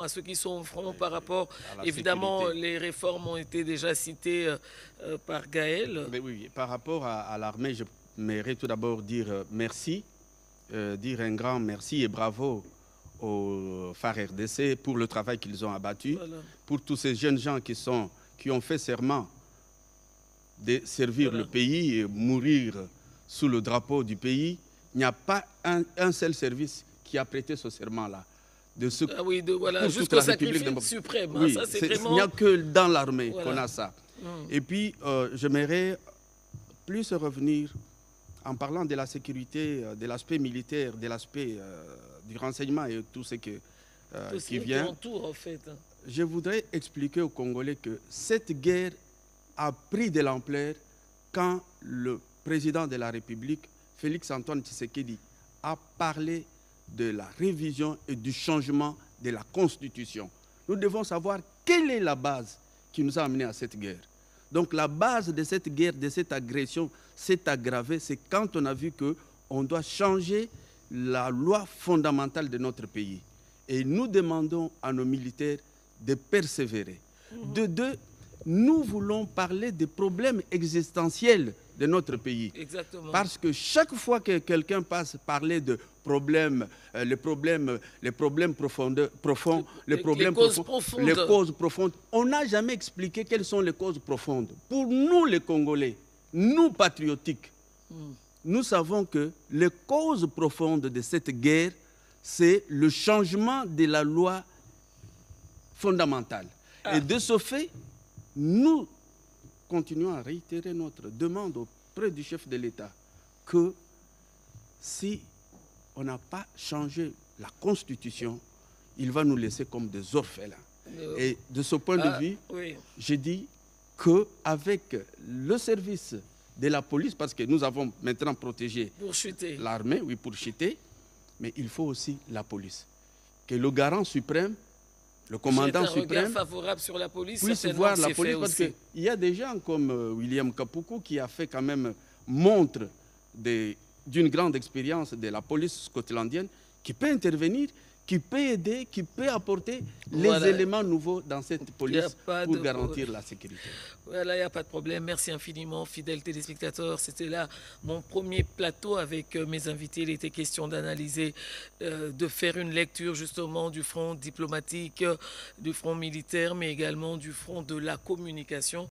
à ceux qui sont au front par rapport, à la évidemment, sécurité. les réformes ont été déjà citées par Gaël. Mais oui, par rapport à l'armée, je m'aimerais tout d'abord dire merci, dire un grand merci et bravo aux phares RDC pour le travail qu'ils ont abattu, Voilà, pour tous ces jeunes gens qui ont fait serment de servir le voilà. pays et mourir sous le drapeau du pays. Il n'y a pas un seul service qui a prêté ce serment-là. Ah oui, voilà, Pour toute jusqu'au la République sacrifice démocratique. suprême, hein, Oui, ça c'est il n'y a vraiment... que dans l'armée qu'on Voilà. a ça. Mm. Et puis, j'aimerais plus revenir en parlant de la sécurité, de l'aspect militaire, de l'aspect du renseignement et tout ce Tout qui ce qui vient. entoure, en fait. Je voudrais expliquer aux Congolais que cette guerre a pris de l'ampleur quand le président de la République, Félix-Antoine Tshisekedi, a parlé de la révision et du changement de la Constitution. Nous devons savoir quelle est la base qui nous a amenés à cette guerre. Donc la base de cette guerre, de cette agression, s'est aggravée, c'est quand on a vu qu'on doit changer la loi fondamentale de notre pays. Et nous demandons à nos militaires de persévérer. De deux, nous voulons parler des problèmes existentiels de notre pays. Exactement. Parce que chaque fois que quelqu'un passe parler de problèmes, les problèmes profonds, Les causes profondes. les causes profondes, on n'a jamais expliqué quelles sont les causes profondes. Pour nous, les Congolais, nous patriotiques, nous savons que les causes profondes de cette guerre, c'est le changement de la loi fondamentale. Ah. Et de ce fait, nous continuons à réitérer notre demande auprès du chef de l'État que si on n'a pas changé la Constitution, il va nous laisser comme des orphelins. Et de ce point de vue, oui. je dis qu'avec le service de la police, parce que nous avons maintenant protégé Pour chuter. l'armée, oui, pour chuter, mais il faut aussi la police. Que le garant suprême, le commandant J'ai un regard suprême, favorable sur la police, puisse certainement voir que la c'est police, fait parce aussi. qu'il y a des gens comme William Kapuku qui a fait quand même montre d'une grande expérience de la police scotlandienne, qui peut intervenir, qui peut aider, qui peut apporter les éléments nouveaux dans cette police pour garantir la sécurité. Voilà, il n'y a pas de problème. Merci infiniment, fidèles téléspectateurs. C'était là mon premier plateau avec mes invités. Il était question d'analyser, de faire une lecture justement du front diplomatique, du front militaire, mais également du front de la communication.